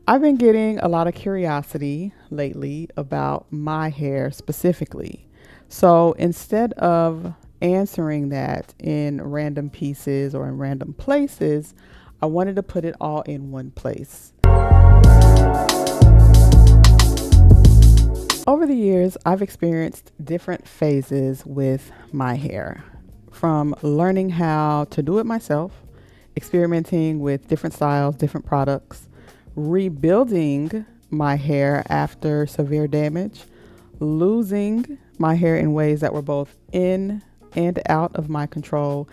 I've been getting a lot of curiosity lately about my hair specifically. So instead of answering that in random pieces or in random places, I wanted to put it all in one place. Over the years, I've experienced different phases with my hair, from learning how to do it myself, experimenting with different styles, different products, rebuilding my hair after severe damage, losing my hair in ways that were both in and out of my control,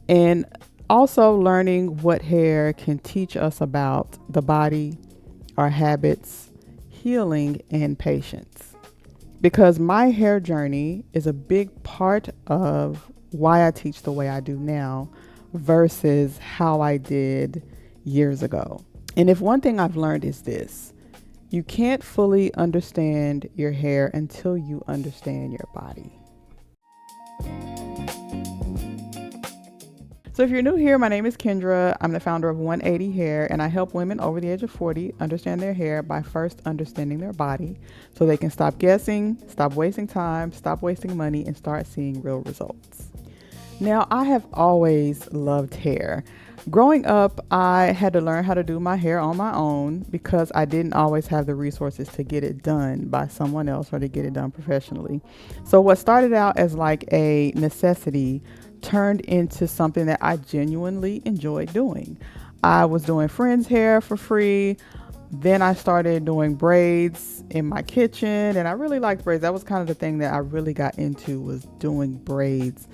and also learning what hair can teach us about the body, our habits, healing, and patience. Because my hair journey is a big part of why I teach the way I do now versus how I did years ago. And if one thing I've learned is this: you can't fully understand your hair until you understand your body. So if you're new here, my name is Kendra. I'm the founder of 180 Hair, and I help women over the age of 40 understand their hair by first understanding their body so they can stop guessing, stop wasting time, stop wasting money, and start seeing real results. Now, I have always loved hair. Growing up, I had to learn how to do my hair on my own because I didn't always have the resources to get it done by someone else or to get it done professionally. So what started out as like a necessity turned into something that I genuinely enjoyed doing. I was doing friends' hair for free. Then I started doing braids in my kitchen, and I really liked braids. That was kind of the thing that I really got into, was doing braids,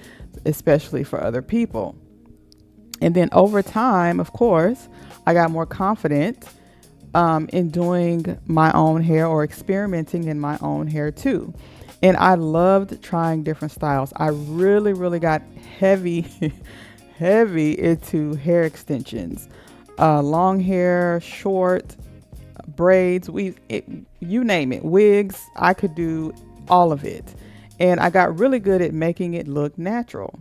especially for other people. And then over time, of course, I got more confident in doing my own hair or experimenting in my own hair too. And I loved trying different styles. I really got heavy into hair extensions, long hair, short, braids, you name it, wigs. I could do all of it. And I got really good at making it look natural.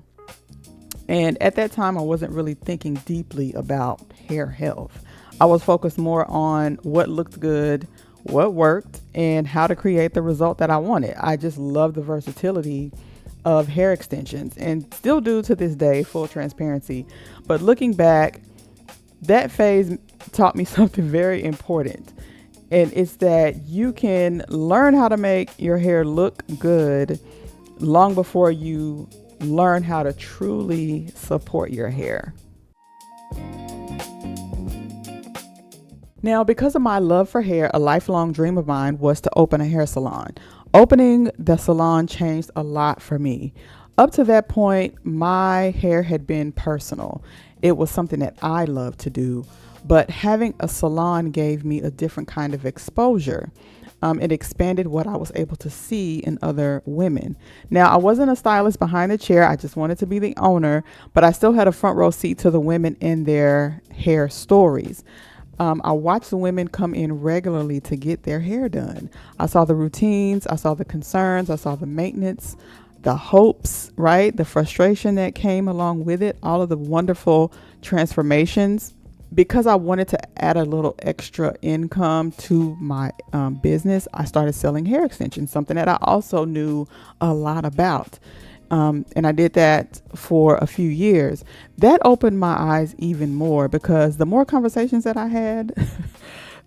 And at that time, I wasn't really thinking deeply about hair health. I was focused more on what looked good, what worked, and how to create the result that I wanted. I just love the versatility of hair extensions and still do to this day, full transparency. But looking back, that phase taught me something very important. And it's that you can learn how to make your hair look good long before you learn how to truly support your hair. Now, because of my love for hair, a lifelong dream of mine was to open a hair salon. Opening the salon changed a lot for me. Up to that point, my hair had been personal. It was something that I loved to do, but having a salon gave me a different kind of exposure. It expanded what I was able to see in other women. Now, I wasn't a stylist behind the chair. I just wanted to be the owner, but I still had a front row seat to the women in their hair stories. I watched the women come in regularly to get their hair done. I saw the routines, I saw the concerns, I saw the maintenance, the hopes, right? The frustration that came along with it, all of the wonderful transformations. Because I wanted to add a little extra income to my business, I started selling hair extensions, something that I also knew a lot about. And I did that for a few years. That opened my eyes even more, because the more conversations that I had,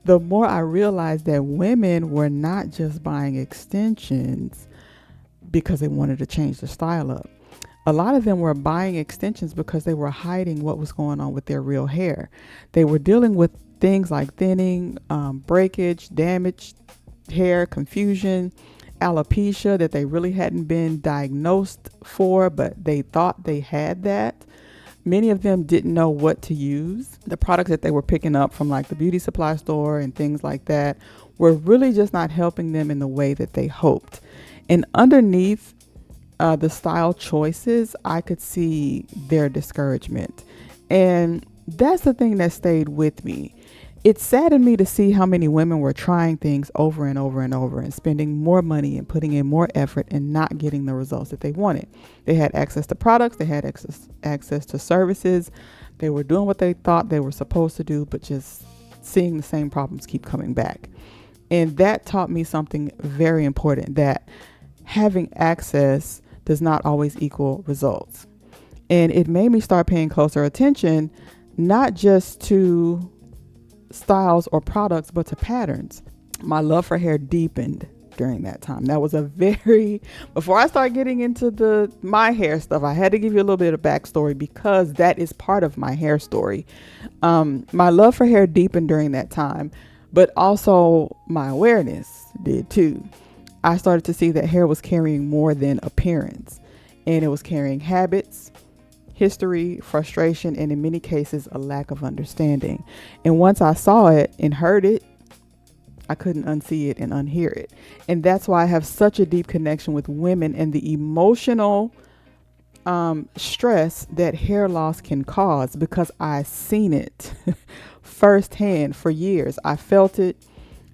the more I realized that women were not just buying extensions because they wanted to change their style up. A lot of them were buying extensions because they were hiding what was going on with their real hair. They were dealing with things like thinning, breakage, damaged hair, confusion, alopecia that they really hadn't been diagnosed for, but they thought they had that. Many of them didn't know what to use. The products that they were picking up from like the beauty supply store and things like that were really just not helping them in the way that they hoped. And underneath the style choices, I could see their discouragement. And that's the thing that stayed with me. It saddened me to see how many women were trying things over and over and over and spending more money and putting in more effort and not getting the results that they wanted. They had access to products, they had access to services, they were doing what they thought they were supposed to do, but just seeing the same problems keep coming back. And that taught me something very important, that having access does not always equal results. And it made me start paying closer attention, not just to styles or products, but to patterns. My love for hair deepened during that time. That was before I start getting into my hair stuff, I had to give you a little bit of backstory because that is part of my hair story. My love for hair deepened during that time, but also my awareness did too. I started to see that hair was carrying more than appearance, and it was carrying habits, history, frustration, and in many cases, a lack of understanding. And once I saw it and heard it, I couldn't unsee it and unhear it. And that's why I have such a deep connection with women and the emotional stress that hair loss can cause, because I've seen it firsthand for years. I felt it.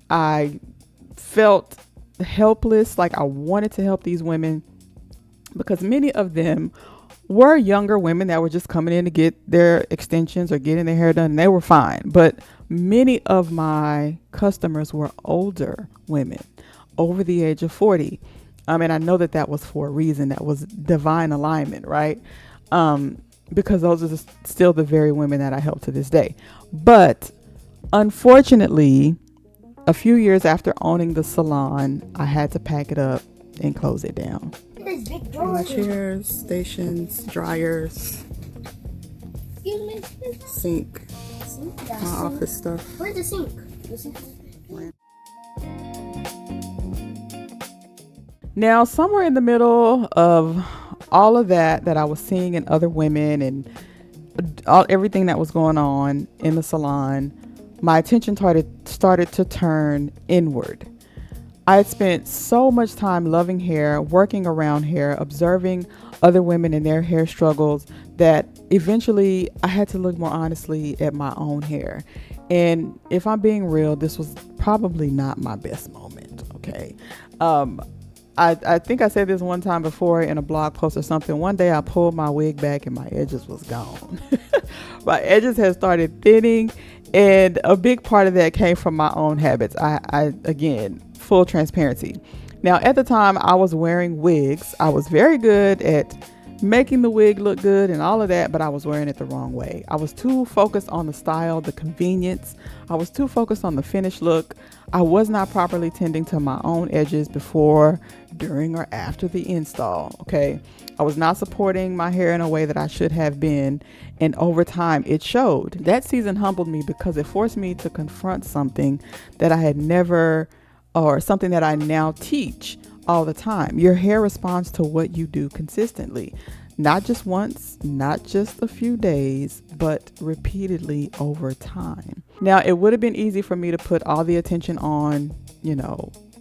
I felt helpless, like I wanted to help these women, because many of them were younger women that were just coming in to get their extensions or getting their hair done, and they were fine. But many of my customers were older women, over the age of 40. And I know that was for a reason. That was divine alignment, right? Because those are still the very women that I help to this day. But unfortunately, a few years after owning the salon, I had to pack it up and close it down. My chairs, stations, dryers, sink, my office stuff. Where's the sink? The sink. Now, somewhere in the middle of all of that I was seeing in other women and everything that was going on in the salon, my attention started to turn inward. I had spent so much time loving hair, working around hair, observing other women and their hair struggles, that eventually I had to look more honestly at my own hair. And if I'm being real, this was probably not my best moment. Okay. I think I said this one time before in a blog post or something. One day I pulled my wig back and my edges was gone. My edges had started thinning, and a big part of that came from my own habits. I again, full transparency. Now, at the time I was wearing wigs. I was very good at making the wig look good and all of that, but I was wearing it the wrong way. I was too focused on the style, the convenience. I was too focused on the finished look. I was not properly tending to my own edges before, during, or after the install. Okay. I was not supporting my hair in a way that I should have been. And over time it showed. That season humbled me because it forced me to confront something that I had never, or something that I now teach all the time. Your hair responds to what you do consistently, not just once, not just a few days, but repeatedly over time. Now, it would have been easy for me to put all the attention on,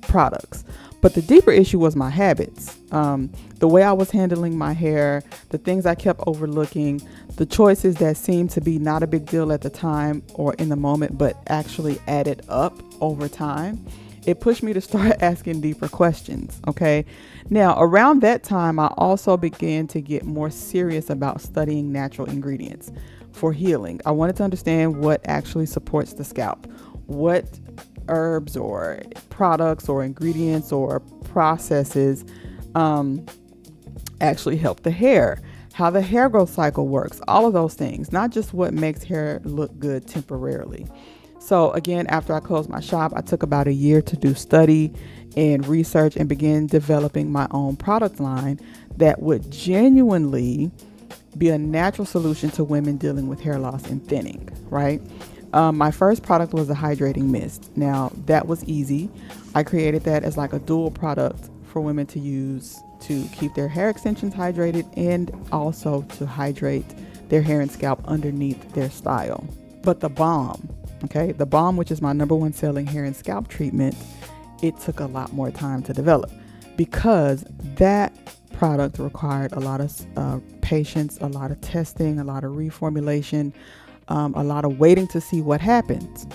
products, but the deeper issue was my habits. The way I was handling my hair, the things I kept overlooking, the choices that seemed to be not a big deal at the time or in the moment, but actually added up over time. It pushed me to start asking deeper questions. Okay. Now, around that time, I also began to get more serious about studying natural ingredients for healing. I wanted to understand what actually supports the scalp, what herbs or products or ingredients or processes actually help the hair, how the hair growth cycle works, all of those things, not just what makes hair look good temporarily. So again, after I closed my shop, I took about a year to do study and research and begin developing my own product line that would genuinely be a natural solution to women dealing with hair loss and thinning, right? My first product was a hydrating mist. Now, that was easy. I created that as like a dual product for women to use to keep their hair extensions hydrated and also to hydrate their hair and scalp underneath their style. But the balm, which is my number one selling hair and scalp treatment, it took a lot more time to develop because that product required a lot of patience, a lot of testing, a lot of reformulation, a lot of waiting to see what happens.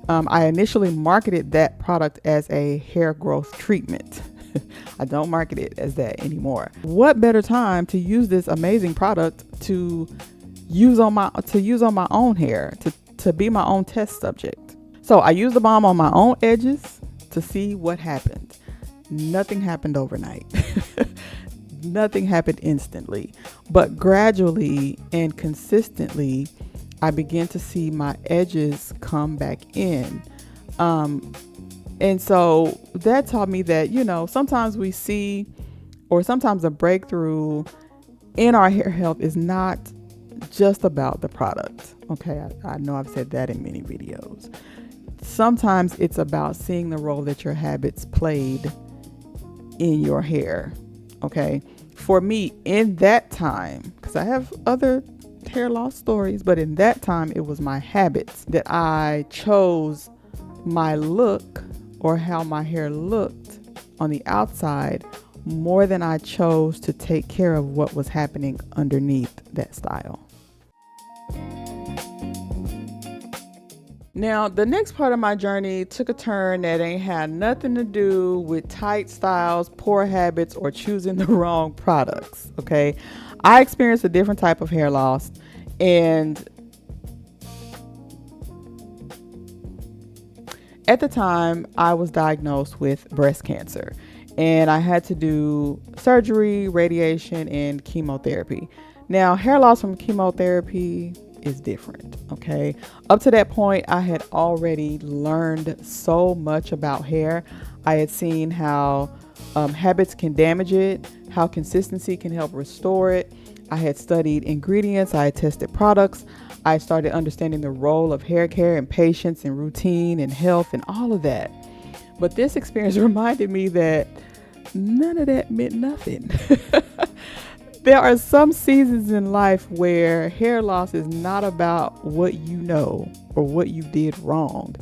I initially marketed that product as a hair growth treatment. I don't market it as that anymore. What better time to use this amazing product to use on my own hair, to be my own test subject, So I used the balm on my own edges to see what happened. Nothing happened overnight. Nothing happened instantly, but gradually and consistently, I began to see my edges come back in. And so that taught me that, sometimes we see, or sometimes a breakthrough in our hair health is not just about the product. Okay, I know I've said that in many videos. Sometimes it's about seeing the role that your habits played in your hair. Okay, for me, in that time, because I have other hair loss stories, but in that time, it was my habits that I chose my look or how my hair looked on the outside more than I chose to take care of what was happening underneath that style. Now, the next part of my journey took a turn that ain't had nothing to do with tight styles, poor habits, or choosing the wrong products, okay? I experienced a different type of hair loss, and at the time, I was diagnosed with breast cancer, and I had to do surgery, radiation, and chemotherapy. Now, hair loss from chemotherapy is different, okay? Up to that point, I had already learned so much about hair. I had seen how habits can damage it, how consistency can help restore it. I had studied ingredients, I had tested products. I started understanding the role of hair care and patience and routine and health and all of that. But this experience reminded me that none of that meant nothing. There are some seasons in life where hair loss is not about what you know or what you did wrong.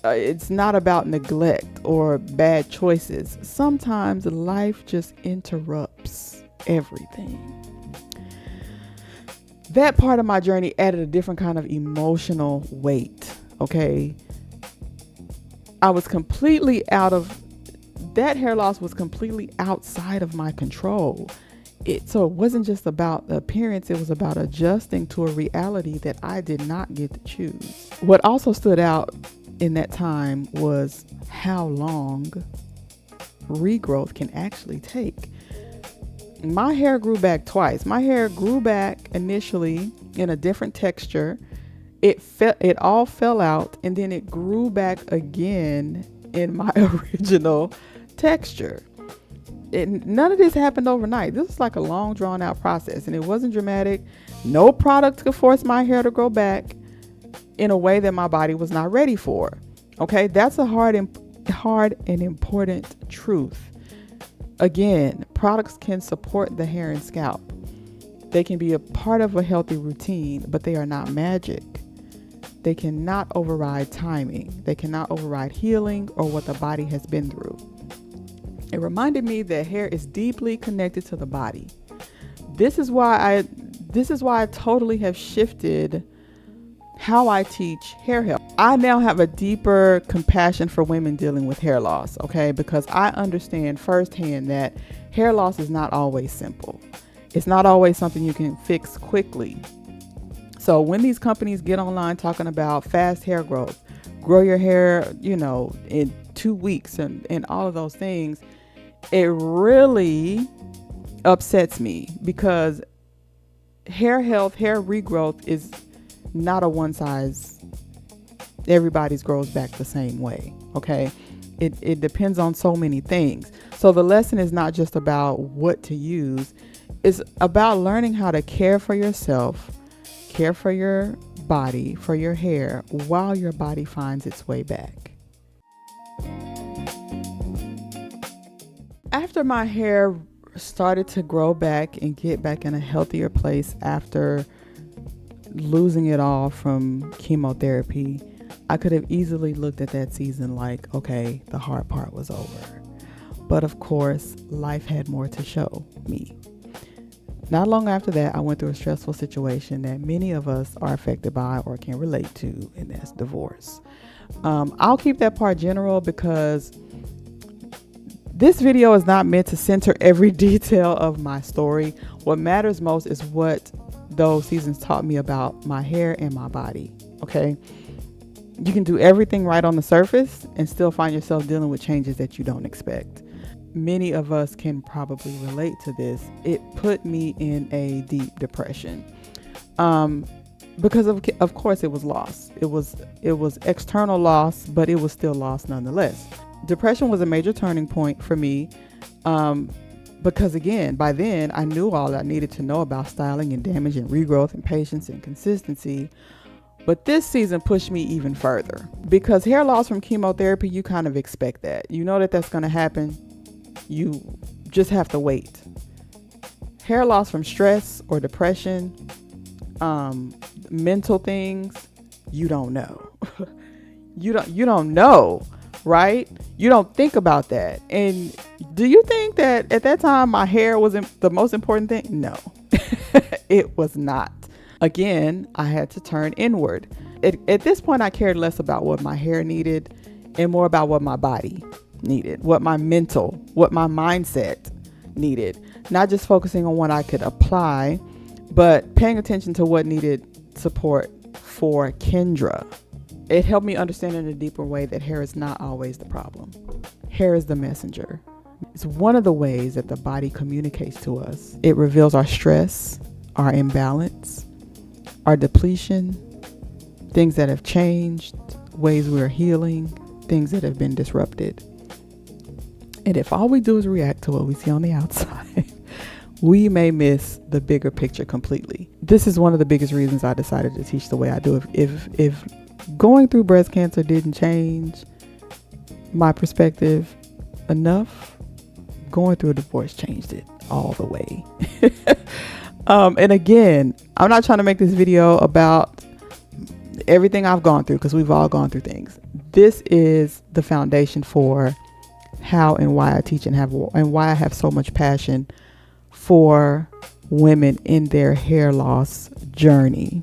It's not about neglect or bad choices. Sometimes life just interrupts everything. That part of my journey added a different kind of emotional weight, okay? That hair loss was completely outside of my control. So it wasn't just about the appearance, it was about adjusting to a reality that I did not get to choose. What also stood out in that time was how long regrowth can actually take. My hair grew back twice. My hair grew back initially in a different texture. It all fell out, and then it grew back again in my original texture. None of this happened overnight. This was like a long, drawn out process, and it wasn't dramatic. No product could force my hair to grow back in a way that my body was not ready for. Okay, that's a hard and important truth. Again, products can support the hair and scalp. They can be a part of a healthy routine, but they are not magic. They cannot override timing. They cannot override healing or what the body has been through. It reminded me that hair is deeply connected to the body. This is why I totally have shifted how I teach hair health. I now have a deeper compassion for women dealing with hair loss, okay? Because I understand firsthand that hair loss is not always simple. It's not always something you can fix quickly. So when these companies get online talking about fast hair growth, grow your hair, in 2 weeks and all of those things, it really upsets me because hair health, hair regrowth is not a one size, everybody's grows back the same way. Okay. It depends on so many things. So the lesson is not just about what to use. It's about learning how to care for yourself, care for your body, for your hair while your body finds its way back. After my hair started to grow back and get back in a healthier place after losing it all from chemotherapy, I could have easily looked at that season like, okay, the hard part was over. But of course, life had more to show me. Not long after that, I went through a stressful situation that many of us are affected by or can relate to, and that's divorce. I'll keep that part general because this video is not meant to center every detail of my story. What matters most is what those seasons taught me about my hair and my body. Okay. You can do everything right on the surface and still find yourself dealing with changes that you don't expect. Many of us can probably relate to this. It put me in a deep depression. Because of course it was loss. It was external loss, but it was still loss nonetheless. Depression was a major turning point for me. Because again, by then I knew all I needed to know about styling and damage and regrowth and patience and consistency. But this season pushed me even further, because hair loss from chemotherapy, you kind of expect that. You know that that's going to happen. You just have to wait. Hair loss from stress or depression, mental things, you don't know. you don't know, right? You don't think about that. And do you think that at that time my hair wasn't the most important thing? No, it was not. Again, I had to turn inward. At this point, I cared less about what my hair needed and more about what my body needed, what my mindset needed. Not just focusing on what I could apply, but paying attention to what needed support for Kendra. It helped me understand in a deeper way that hair is not always the problem. Hair is the messenger. It's one of the ways that the body communicates to us. It reveals our stress, our imbalance, our depletion, things that have changed, ways we're healing, things that have been disrupted. And if all we do is react to what we see on the outside, we may miss the bigger picture completely. This is one of the biggest reasons I decided to teach the way I do. If going through breast cancer didn't change my perspective enough, going through a divorce changed it all the way. And again, I'm not trying to make this video about everything I've gone through, because we've all gone through things. This is the foundation for how and why I teach and why I have so much passion for women in their hair loss journey.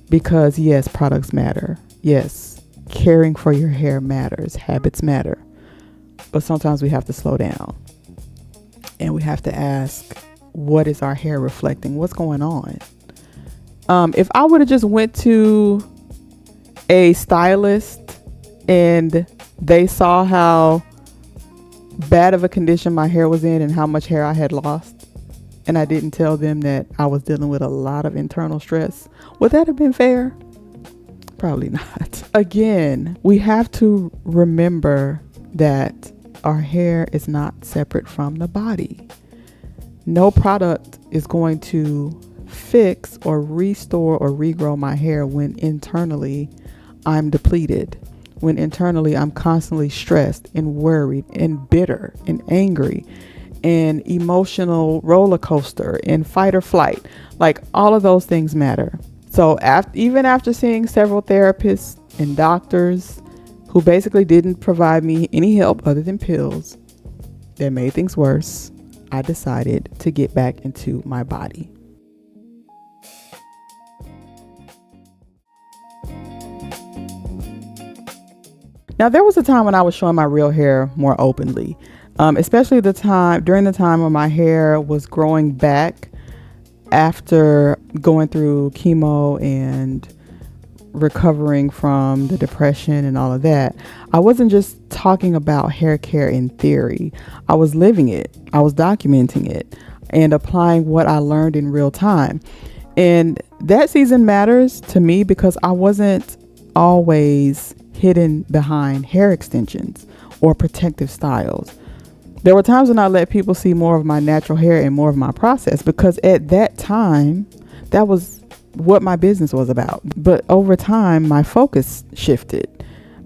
Because yes, products matter. Yes, caring for your hair matters. Habits matter. But sometimes we have to slow down. And we have to ask, what is our hair reflecting? What's going on? If I would have just went to a stylist and they saw how bad of a condition my hair was in and how much hair I had lost, and I didn't tell them that I was dealing with a lot of internal stress, would that have been fair? Probably not. Again, we have to remember that our hair is not separate from the body. No product is going to fix or restore or regrow my hair when internally I'm depleted, when internally I'm constantly stressed and worried and bitter and angry and emotional roller coaster and fight or flight. Like, all of those things matter. So even after seeing several therapists and doctors who basically didn't provide me any help other than pills that made things worse, I decided to get back into my body. Now, there was a time when I was showing my real hair more openly, especially during the time when my hair was growing back after going through chemo and recovering from the depression and all of that. I wasn't just talking about hair care in theory. I was living it. I was documenting it and applying what I learned in real time. And that season matters to me because I wasn't always hidden behind hair extensions or protective styles. There were times when I let people see more of my natural hair and more of my process, because at that time, that was what my business was about. But over time, my focus shifted.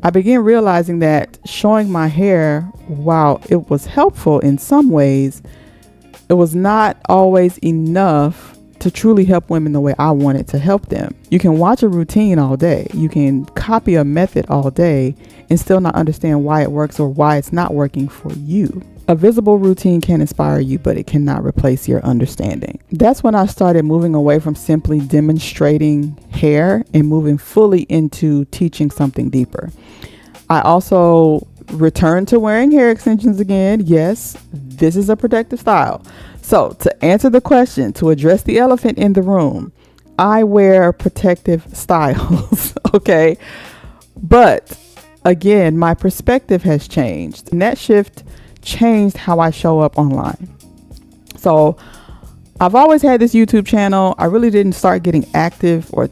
I began realizing that showing my hair, while it was helpful in some ways, it was not always enough to truly help women the way I wanted to help them. You can watch a routine all day. You can copy a method all day and still not understand why it works or why it's not working for you. A visible routine can inspire you, but it cannot replace your understanding. That's when I started moving away from simply demonstrating hair and moving fully into teaching something deeper. I also returned to wearing hair extensions again. Yes, this is a protective style. So to answer the question, to address the elephant in the room, I wear protective styles. Okay. But again, my perspective has changed, and that shift changed how I show up online. So I've always had this YouTube channel. I really didn't start getting active or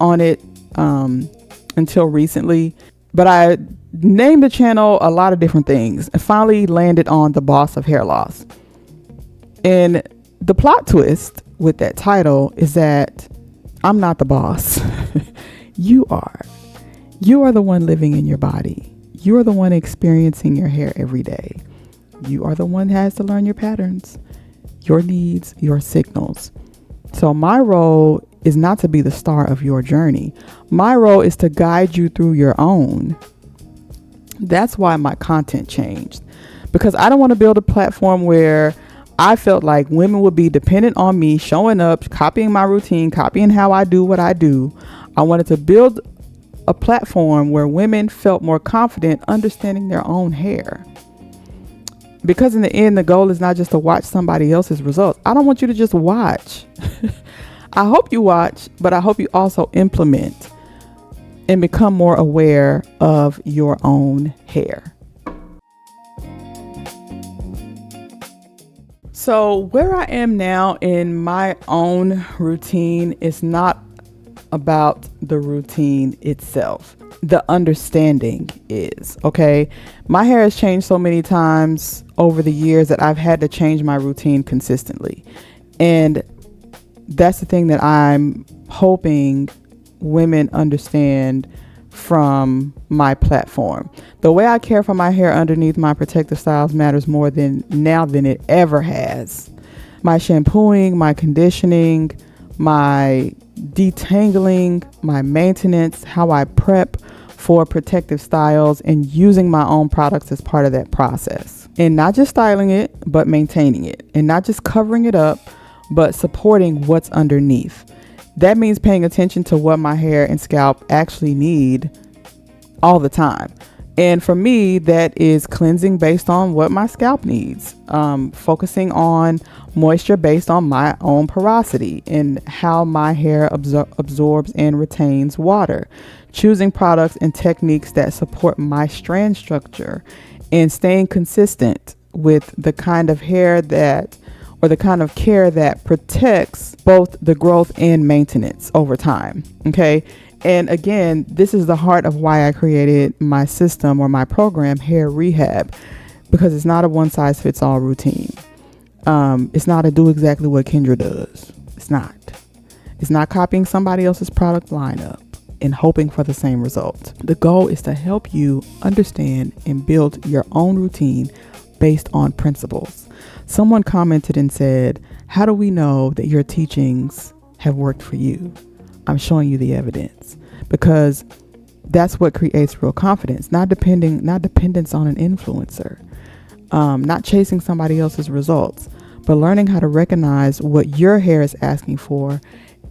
on it until recently, but I named the channel a lot of different things and finally landed on the boss of hair loss. And the plot twist with that title is that I'm not the boss. You are. You are the one living in your body. You are the one experiencing your hair every day. You are the one that has to learn your patterns, your needs, your signals. So my role is not to be the star of your journey. My role is to guide you through your own. That's why my content changed, because I don't want to build a platform where I felt like women would be dependent on me showing up, copying my routine, copying how I do what I do. I wanted to build a platform where women felt more confident understanding their own hair. Because in the end, the goal is not just to watch somebody else's results. I don't want you to just watch. I hope you watch, but I hope you also implement and become more aware of your own hair. So where I am now in my own routine is not about the routine itself. The understanding is, okay? My hair has changed so many times over the years that I've had to change my routine consistently. And that's the thing that I'm hoping women understand from my platform. The way I care for my hair underneath my protective styles matters more now than it ever has. My shampooing, my conditioning, my detangling, my maintenance, how I prep for protective styles, and using my own products as part of that process. And not just styling it, but maintaining it. And not just covering it up, but supporting what's underneath. That means paying attention to what my hair and scalp actually need all the time. And for me, that is cleansing based on what my scalp needs, focusing on moisture based on my own porosity and how my hair absorbs and retains water, choosing products and techniques that support my strand structure, and staying consistent with the kind of hair the kind of care that protects both the growth and maintenance over time. Okay. And again, this is the heart of why I created my system or my program, Hair Rehab, because it's not a one size fits all routine. It's not a do exactly what Kendra does. It's not copying somebody else's product lineup and hoping for the same result. The goal is to help you understand and build your own routine based on principles. Someone commented and said, "How do we know that your teachings have worked for you?" I'm showing you the evidence, because that's what creates real confidence, not dependence on an influencer, not chasing somebody else's results, but learning how to recognize what your hair is asking for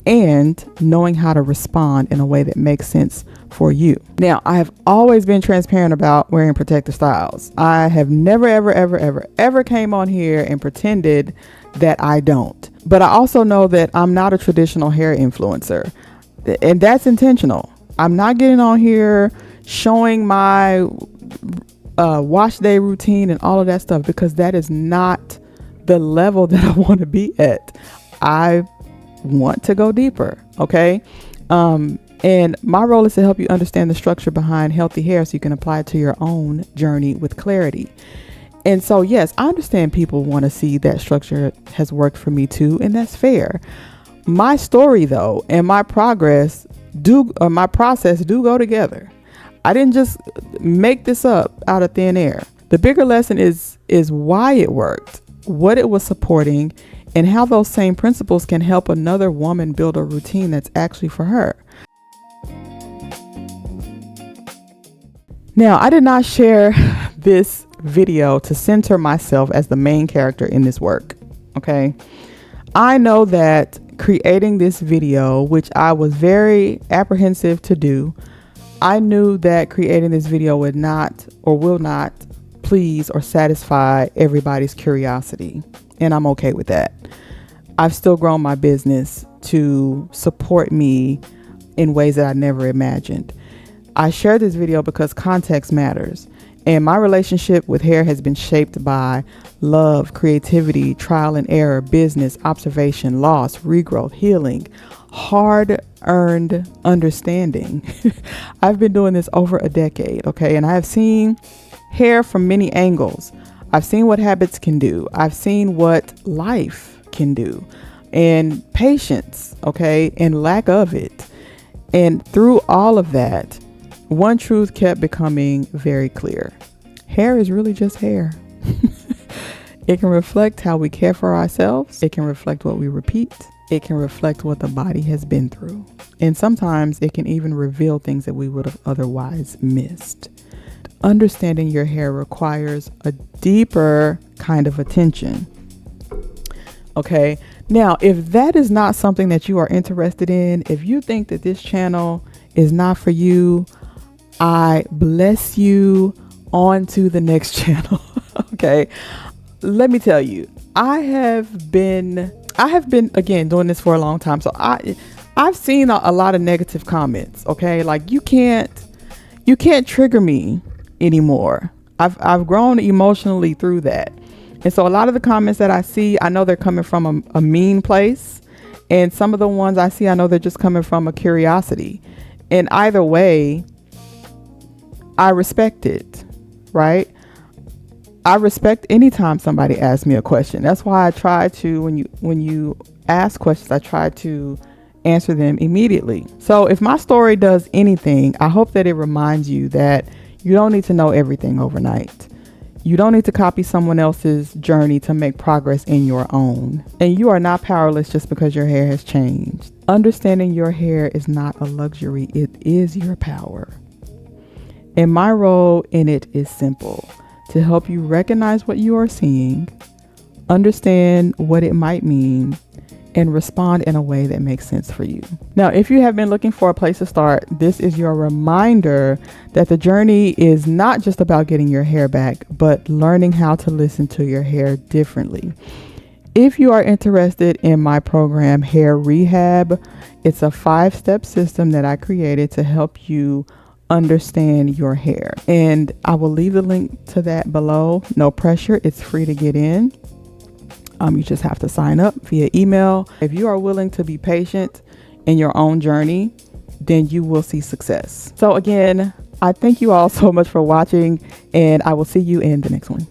and knowing how to respond in a way that makes sense for you. Now, I have always been transparent about wearing protective styles. I have never, ever came on here and pretended that I don't. But I also know that I'm not a traditional hair influencer, and that's intentional. I'm not getting on here showing my wash day routine and all of that stuff, because that is not the level that I want to be at. I want to go deeper. Okay. And my role is to help you understand the structure behind healthy hair so you can apply it to your own journey with clarity. And so, yes, I understand people want to see that structure has worked for me too, and that's fair. My story, though, and my process do go together. I didn't just make this up out of thin air. The bigger lesson is why it worked, what it was supporting, and how those same principles can help another woman build a routine that's actually for her. Now, I did not share this video to center myself as the main character in this work. Okay. I know that creating this video, which I was very apprehensive to do, I knew that creating this video would not or will not please or satisfy everybody's curiosity. And I'm okay with that. I've still grown my business to support me in ways that I never imagined. I share this video because context matters. And my relationship with hair has been shaped by love, creativity, trial and error, business, observation, loss, regrowth, healing, hard-earned understanding. I've been doing this over a decade, okay? And I have seen hair from many angles. I've seen what habits can do. I've seen what life can do, and patience, okay, and lack of it. And through all of that, one truth kept becoming very clear. Hair is really just hair. It can reflect how we care for ourselves. It can reflect what we repeat. It can reflect what the body has been through. And sometimes it can even reveal things that we would have otherwise missed. Understanding your hair requires a deeper kind of attention. Okay. Now, if that is not something that you are interested in, if you think that this channel is not for you, I bless you. On to the next channel. Okay. Let me tell you, I have been again doing this for a long time. So I've seen a lot of negative comments. Okay. Like you can't trigger me anymore. I've grown emotionally through that. And so a lot of the comments that I see, I know they're coming from a mean place. And some of the ones I see, I know they're just coming from a curiosity. And either way, I respect it, right? I respect anytime somebody asks me a question. That's why I try to, when you ask questions, I try to answer them immediately. So if my story does anything, I hope that it reminds you that you don't need to know everything overnight. You don't need to copy someone else's journey to make progress in your own. And you are not powerless just because your hair has changed. Understanding your hair is not a luxury. It is your power. And my role in it is simple: to help you recognize what you are seeing, understand what it might mean, and respond in a way that makes sense for you. Now, if you have been looking for a place to start, this is your reminder that the journey is not just about getting your hair back, but learning how to listen to your hair differently. If you are interested in my program, Hair Rehab, it's a 5-step system that I created to help you understand your hair. And I will leave the link to that below. No pressure. It's free to get in. You just have to sign up via email. If you are willing to be patient in your own journey, then you will see success. So again, I thank you all so much for watching, and I will see you in the next one.